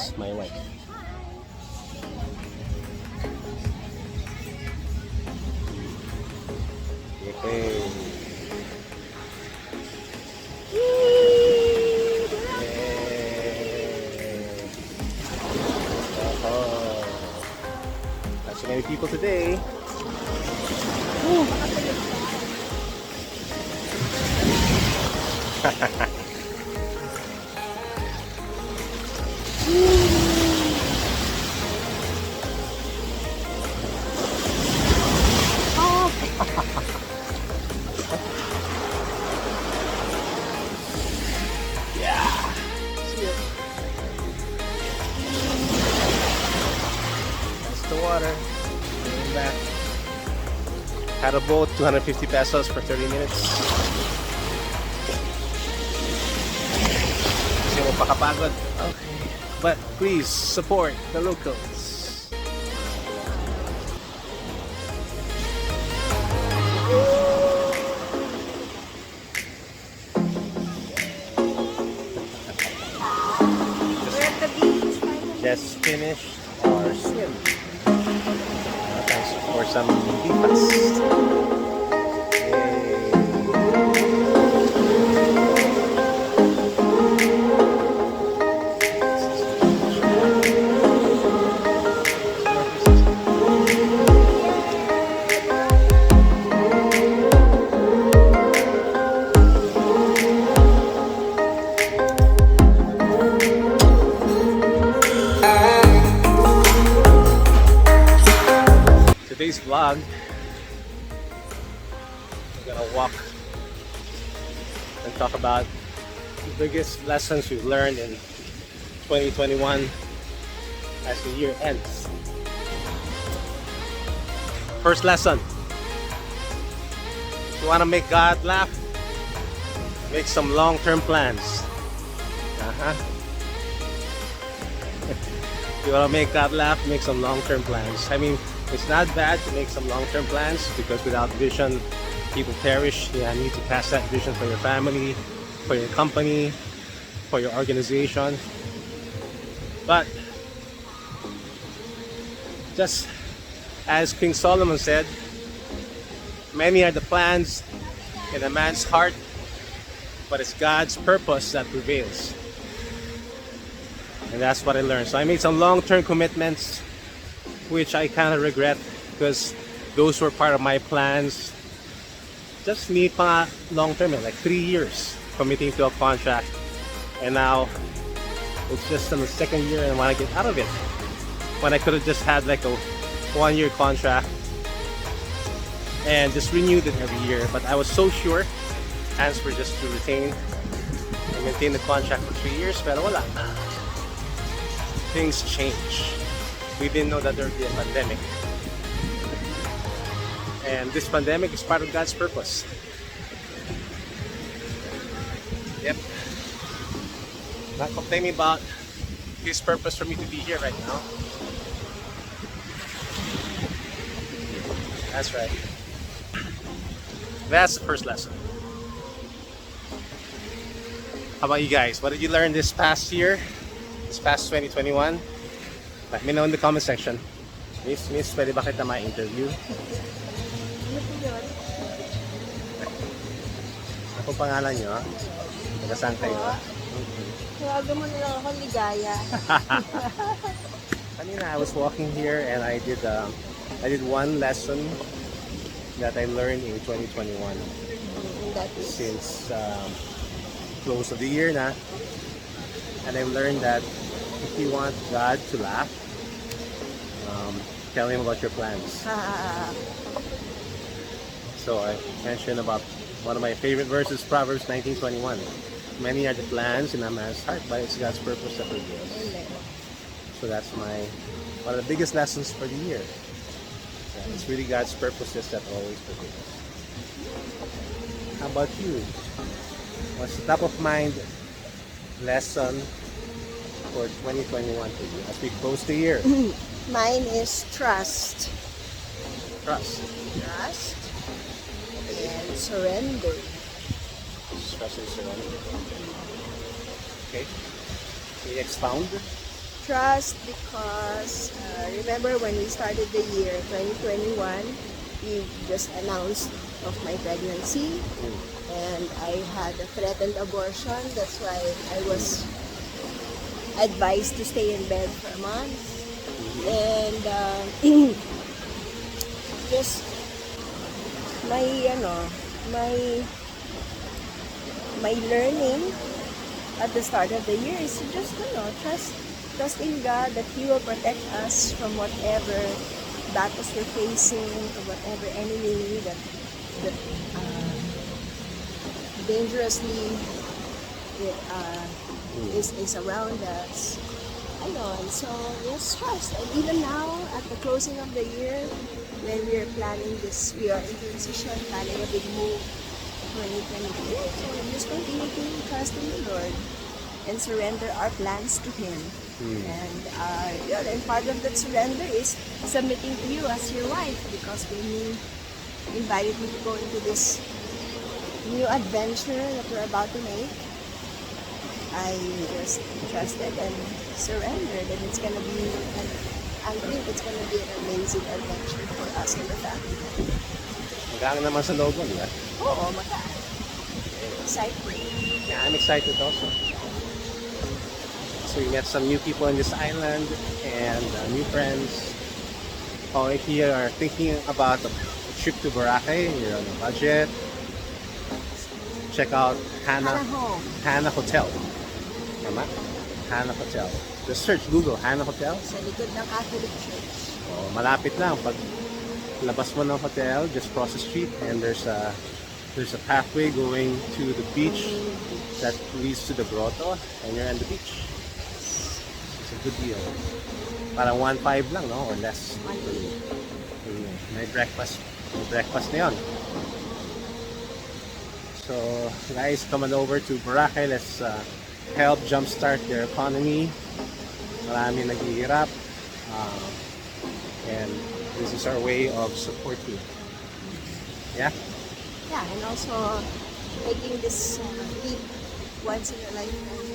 That's my wife. Okay. Not so many people today. The water. Going back. Had a boat, 250 pesos for 30 minutes. Kasi mo pakapagod. Okay. But please support the locals. Just finished our swim. Thanks for some lipas. Today's vlog, we're gonna walk and talk about the biggest lessons we've learned in 2021 as the year ends. First lesson: if you want to make God laugh, make some long-term plans. If you want to make God laugh, make some long-term plans. I mean, it's not bad to make some long-term plans because without vision, people perish. You need to cast that vision for your family, for your company, for your organization. But just as King Solomon said, many are the plans in a man's heart, but it's God's purpose that prevails. And that's what I learned. So I made some long-term commitments, which I kind of regret because those were part of my plans. Just need pa long-term, like 3 years committing to a contract. And now it's just in the second year and I want to get out of it. When I could have just had like a 1-year contract and just renewed it every year. But I was so sure hands were just to retain and maintain the contract for 3 years, pero wala. Things change. We didn't know that there would be a pandemic. And this pandemic is part of God's purpose. Yep. Not complaining about His purpose for me to be here right now. That's right. That's the first lesson. How about you guys? What did you learn this past year? This past 2021? Let me know in the comment section. Miss, pwede ba kita ma-interview? Ako pangalan nyo, ha? Taga-saan kayo, ha? Tawagan mo na lang ako, Ligaya. Kanina, I was walking here and I did one lesson that I learned in 2021. That is... Since close of the year na. And I learned that if you want God to laugh, tell Him about your plans. So I mentioned about one of my favorite verses, Proverbs 19:21. Many are the plans in a man's heart, but it's God's purpose that prevails. So that's one of the biggest lessons for the year. It's really God's purposes that always prevails. How about you? What's the top of mind lesson for 2021 for you as we close the year? Mine is trust. Trust. Trust and surrender. Trust and surrender. Okay. Can you expound? Trust because remember when we started the year 2021, we just announced of my pregnancy and I had a threatened abortion. That's why I was advised to stay in bed for a month. And just my my learning at the start of the year is to just trust in God that He will protect us from whatever battles we're facing, from whatever enemy that dangerously is around us. Ayun, so just trust. And even now, at the closing of the year, when we are planning this, we are in transition, planning a big move for 2023. So just continue to trust in the Lord and surrender our plans to Him. And part of that surrender is submitting to you as your wife, because when you invited me to go into this new adventure that we're about to make, I just trusted and surrendered, and it's gonna be I think it's gonna be an amazing adventure for us and the family. Magaan naman sa loob mo, di ba? Oo, magaan. Excited. Yeah, I'm excited also. So we met some new people in this island and new friends. Oh, if you are thinking about a trip to Boracay, you're on a budget, check out Hana Home. Hana Hotel. Tama? Hana Hotel. Just search Google, Hana Hotel. Sa likod ng Catholic Church. Oh, malapit lang. Pag labas mo ng hotel, just cross the street and there's a pathway going to the beach that leads to the grotto and you're on the beach. It's a good deal. Parang 1.5 lang, no? Or less. May breakfast na yun. So, guys, come on over to Boracay. Let's help jumpstart their economy. Marami naghihirap. And this is our way of supporting. Yeah? Yeah, and also taking this leap once in your lifetime.